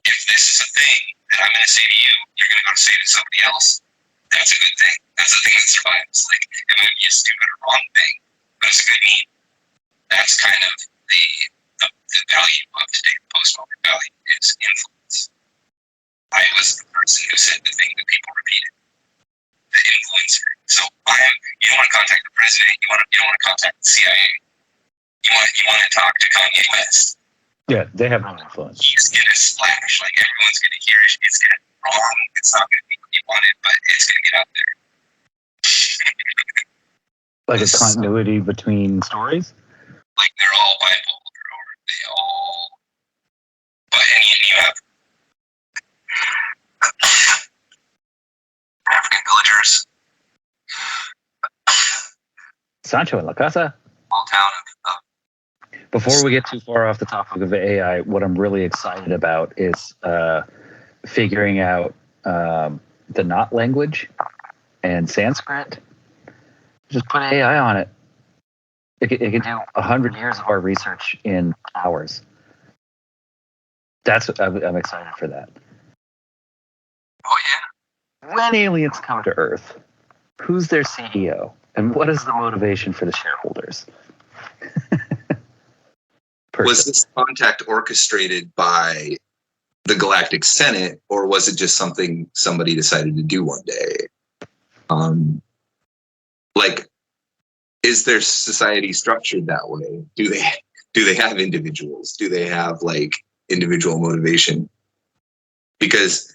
if this is a thing that I'm going to say to you, you're going to go to say to somebody else. That's a good thing. That's a thing that survives. Like, it might be a stupid or wrong thing, but it's a good meme. That's kind of the value of today. The post-modern value is influence. I was the person who said the thing that people repeated. The influencer. So you don't want to contact the president. You don't want to contact the CIA. You want to talk to Kanye West. Yeah, they have no influence. He's going to splash. Like, everyone's going to hear it. It's going to be wrong. It's not going to be what you wanted, but it's going to get out there. Like a continuity between stories? Like, they're all bipolar, or they all... But you have African villagers. Sancho en la casa? Small town of Before we get too far off the topic of AI, what I'm really excited about is figuring out the knot language and Sanskrit. Just put AI on it. It can do 100 years of our research in hours. I'm excited for that. Oh, yeah? When aliens come to Earth, who's their CEO? And what is the motivation for the shareholders? Was this contact orchestrated by the Galactic Senate, or was it just something somebody decided to do one day? Like, is their society structured that way? Do they have individuals? Do they have like individual motivation? Because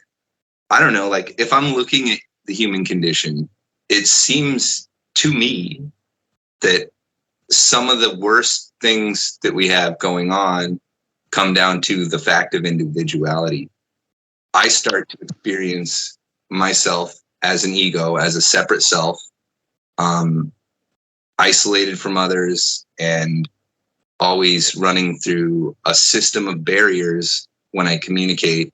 I don't know, like, if I'm looking at the human condition, it seems to me that some of the worst things that we have going on come down to the fact of individuality. I start to experience myself as an ego, as a separate self, isolated from others, and always running through a system of barriers when I communicate,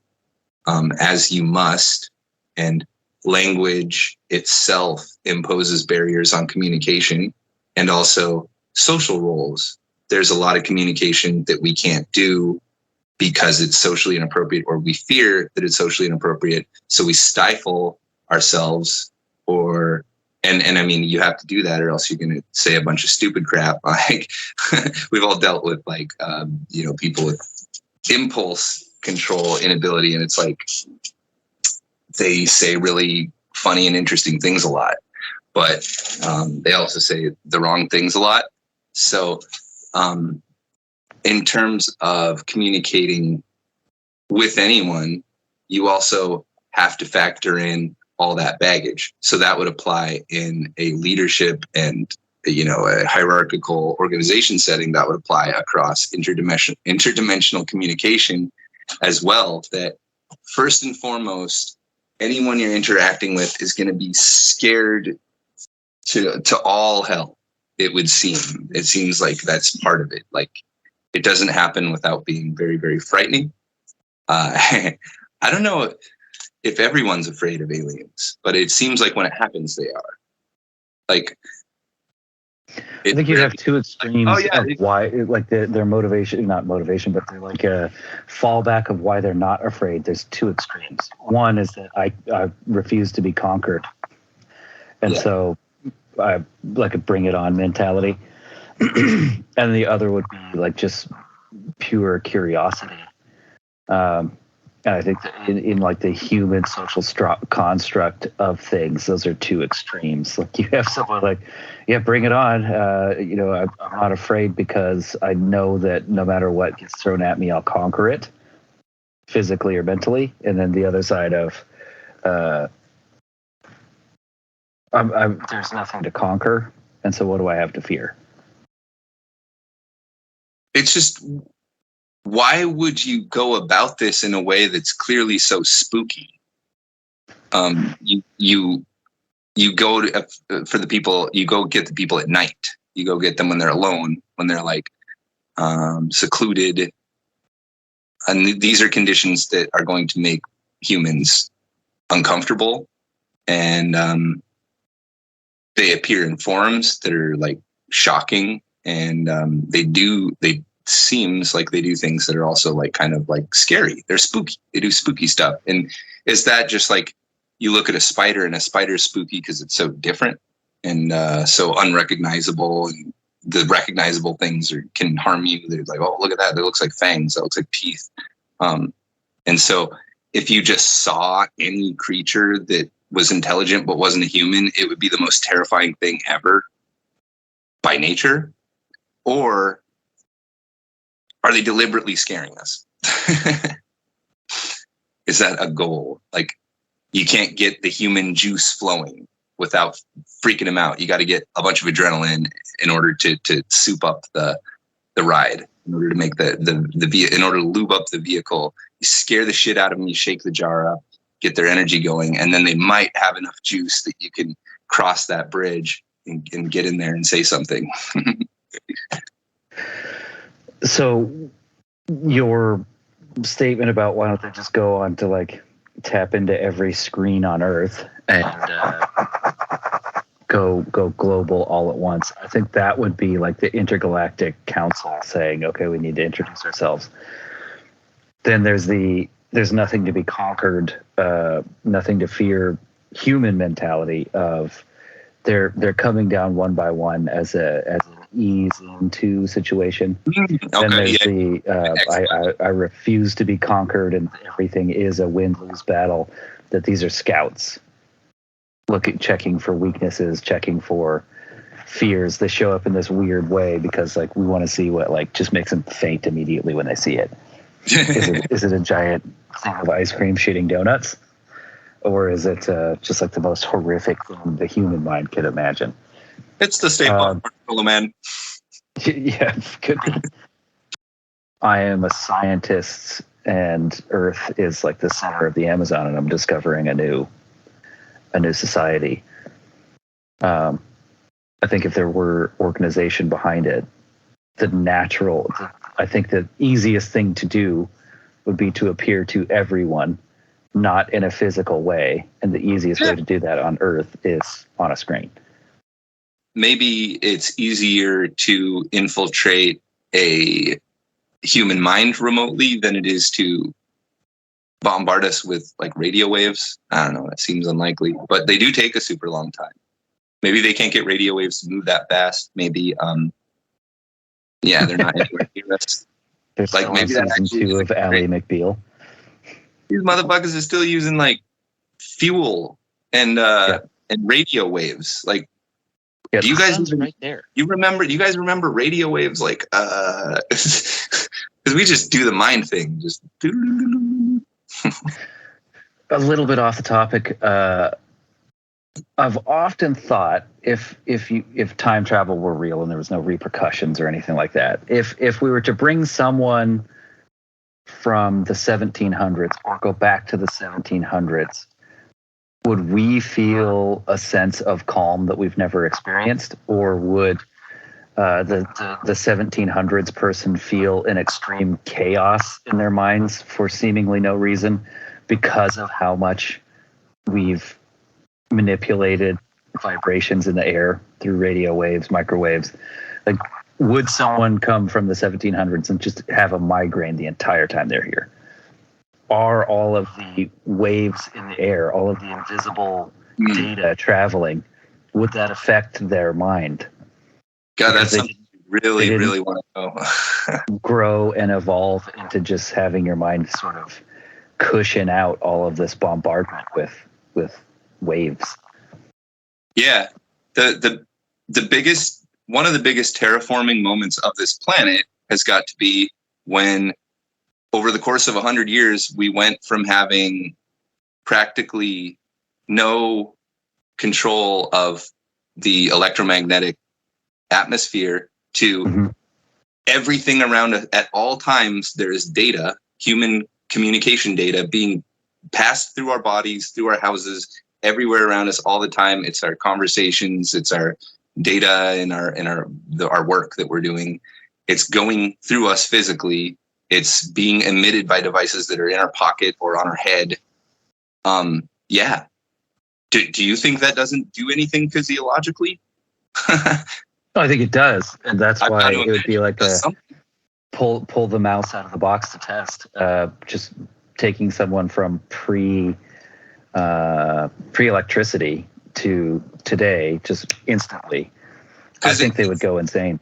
as you must. And language itself imposes barriers on communication, and also social roles. There's a lot of communication that we can't do because it's socially inappropriate, or we fear that it's socially inappropriate. So we stifle ourselves, and I mean, you have to do that, or else you're going to say a bunch of stupid crap. Like, we've all dealt with, like, people with impulse control inability, and it's like they say really funny and interesting things a lot, but they also say the wrong things a lot. So in terms of communicating with anyone, you also have to factor in all that baggage. So that would apply in a leadership and, you know, a hierarchical organization setting. That would apply across interdimensional communication as well. That first and foremost, anyone you're interacting with is going to be scared to all hell. It would seem. It seems like that's part of it. Like, it doesn't happen without being very, very frightening. I don't know if everyone's afraid of aliens, but it seems like when it happens, they are. Like, I think you have two extremes of why, like their motivation, not motivation, but they're like a fallback of why they're not afraid. There's two extremes. One is that I refuse to be conquered. And so I like a bring it on mentality. And the other would be like just pure curiosity. And I think that in like the human social construct of things, those are two extremes. Like you have someone like, yeah, bring it on. You know, I'm not afraid because I know that no matter what gets thrown at me, I'll conquer it physically or mentally. And then the other side of, there's nothing to conquer. And so what do I have to fear? It's just, why would you go about this in a way that's clearly so spooky? You go to, for the people, you go get the people at night. You go get them when they're alone, when they're like secluded. And these are conditions that are going to make humans uncomfortable. And they appear in forms that are like shocking. And they seems like they do things that are also like kind of like scary. They're spooky. They do spooky stuff. And is that just like you look at a spider and a spider's spooky because it's so different and so unrecognizable, and the recognizable things can harm you. They're like, oh, look at that. That looks like fangs. That looks like teeth. And so if you just saw any creature that was intelligent but wasn't a human, it would be the most terrifying thing ever by nature. Or are they deliberately scaring us? Is that a goal? Like, you can't get the human juice flowing without freaking them out. You got to get a bunch of adrenaline in order to soup up the ride, in order to make in order to lube up the vehicle. You scare the shit out of them. You shake the jar up, get their energy going, and then they might have enough juice that you can cross that bridge and get in there and say something. So your statement about why don't they just go on to like tap into every screen on Earth and go global all at once, I think that would be like the intergalactic council saying, okay, we need to introduce ourselves. Then there's nothing to be conquered, nothing to fear human mentality of they're coming down one by one as an ease into situation. Okay, then there's I refuse to be conquered and everything is a win-lose battle, that these are scouts checking for weaknesses, checking for fears. They show up in this weird way because like we want to see what like just makes them faint immediately when they see it. Is it a giant thing of ice cream shooting donuts? Or is it just like the most horrific thing the human mind could imagine? It's the staple particle, man. Yeah, could be. I am a scientist, and Earth is like the center of the Amazon, and I'm discovering a new society. I think if there were organization behind it, I think the easiest thing to do would be to appear to everyone, not in a physical way. And the easiest way to do that on Earth is on a screen. Maybe it's easier to infiltrate a human mind remotely than it is to bombard us with like radio waves. I don't know. That seems unlikely, but they do take a super long time. Maybe they can't get radio waves to move that fast. Maybe, they're not anywhere near us. There's like maybe season 2 of Ally McBeal. These motherfuckers are still using like fuel and radio waves. Like, do you guys right there? Do you guys remember radio waves? Like, because we just do the mind thing, just. A little bit off the topic. I've often thought if time travel were real and there was no repercussions or anything like that, if we were to bring someone from the 1700s or go back to the 1700s, would we feel a sense of calm that we've never experienced, or would the 1700s person feel an extreme chaos in their minds for seemingly no reason because of how much we've manipulated vibrations in the air through radio waves, microwaves? Like, would someone come from the 1700s and just have a migraine the entire time they're here? Are all of the waves in the air, all of the invisible data traveling, would that affect their mind? God, that's something you really want to know. Grow and evolve into just having your mind sort of cushion out all of this bombardment with waves. Yeah, the biggest, one of the biggest terraforming moments of this planet has got to be when, over the course of 100 years, we went from having practically no control of the electromagnetic atmosphere to everything around us at all times. There is data, human communication data, being passed through our bodies, through our houses, everywhere around us all the time. It's our conversations, it's our data, and our work that we're doing. It's going through us physically. It's being emitted by devices that are in our pocket or on our head. Yeah. Do you think that doesn't do anything physiologically? I think it does, and that's why it would be like a pull the mouse out of the box to test. Just taking someone from pre-electricity to today, just instantly. I think they would go insane.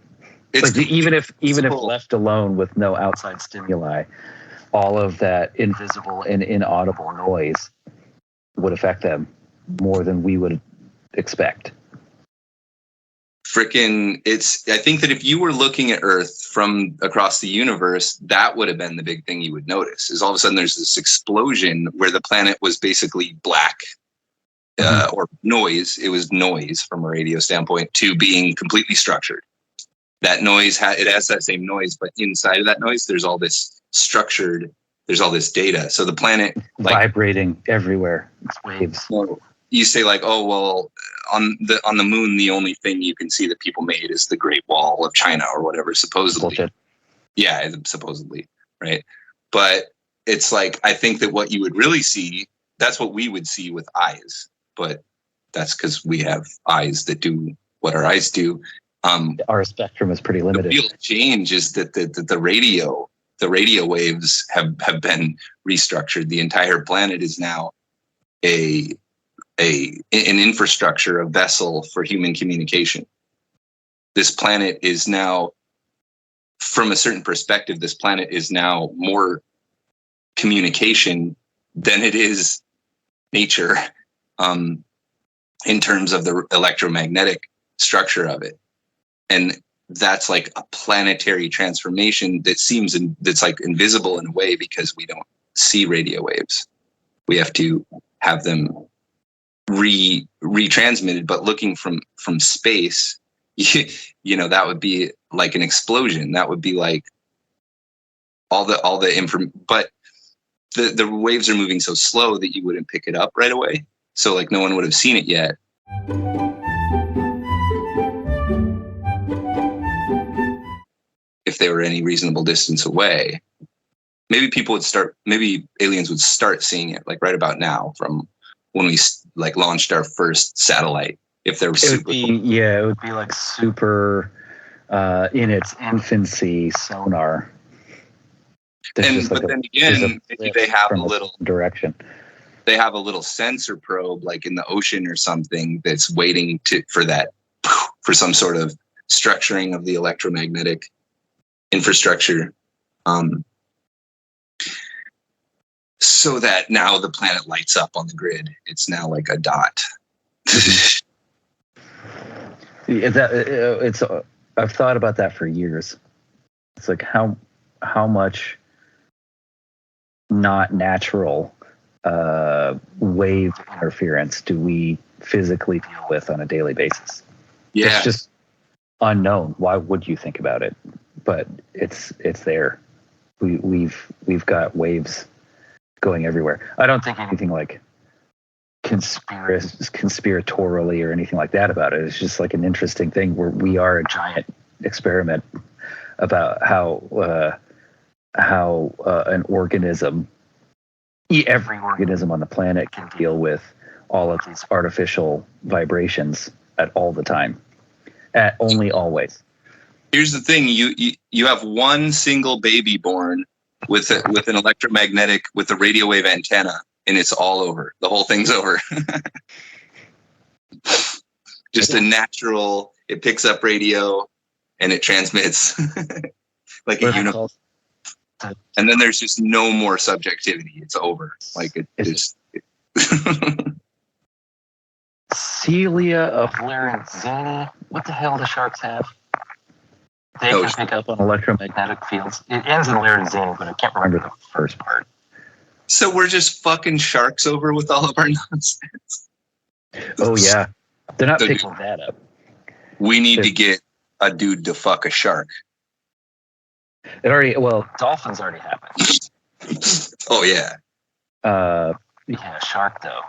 Like, even if left alone with no outside stimuli, all of that invisible and inaudible noise would affect them more than we would expect. I think that if you were looking at Earth from across the universe, that would have been the big thing you would notice, is all of a sudden there's this explosion where the planet was basically black, or noise. It was noise from a radio standpoint, to being completely structured. That noise has that same noise, but inside of that noise, there's all this structured, there's all this data. So the planet, like, vibrating everywhere. It's waves. Well, you say, like, oh, well, on the moon, the only thing you can see that people made is the Great Wall of China or whatever, supposedly. Bullshit. Yeah, supposedly, right? But it's like, I think that what you would really see, that's what we would see with eyes. But that's because we have eyes that do what our eyes do. Our spectrum is pretty limited. The real change is that the radio waves have been restructured. The entire planet is now an infrastructure, a vessel for human communication. This planet is now, from a certain perspective, this planet is now more communication than it is nature, in terms of the electromagnetic structure of it. And that's like a planetary transformation that's like invisible in a way, because we don't see radio waves. We have to have them retransmitted, but looking from space, you know, that would be like an explosion. That would be like all the information, but the waves are moving so slow that you wouldn't pick it up right away. So, like, no one would have seen it yet. If they were any reasonable distance away, maybe aliens would start seeing it, like, right about now, from when we like launched our first satellite. If there was, it would be like super in its infancy sonar. But then again, they have a little direction. They have a little sensor probe, like in the ocean or something, that's waiting for some sort of structuring of the electromagnetic infrastructure. so that now the planet lights up on the grid. It's now like a dot. I've thought about that for years. It's like how much not natural wave interference do we physically deal with on a daily basis? Yeah. It's just unknown. Why would you think about it? But it's there. We've got waves going everywhere. I don't think anything like conspiratorially or anything like that about it. It's just like an interesting thing where we are a giant experiment about how an organism, every organism on the planet, can deal with all of these artificial vibrations at all the time, at only always. Here's the thing: you have one single baby born with an electromagnetic with a radio wave antenna, and it's all over. The whole thing's over. Just a natural. It picks up radio, and it transmits like a universe. And then there's just no more subjectivity. It's over. Like it just. Celia of Lorenzini. What the hell do sharks have? They can pick up on electromagnetic fields. It ends in Lorenzini, but I can't remember the first part. So we're just fucking sharks over with all of our nonsense. Oh yeah, they're not picking that up. We need to get a dude to fuck a shark. Dolphins already happened. Oh yeah. Yeah, shark though.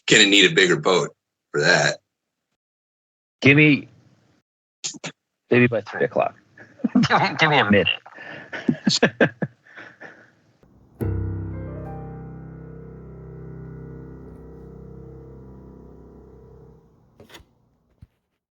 Gonna need a bigger boat for that. Give me maybe by 3:00. Give me a minute.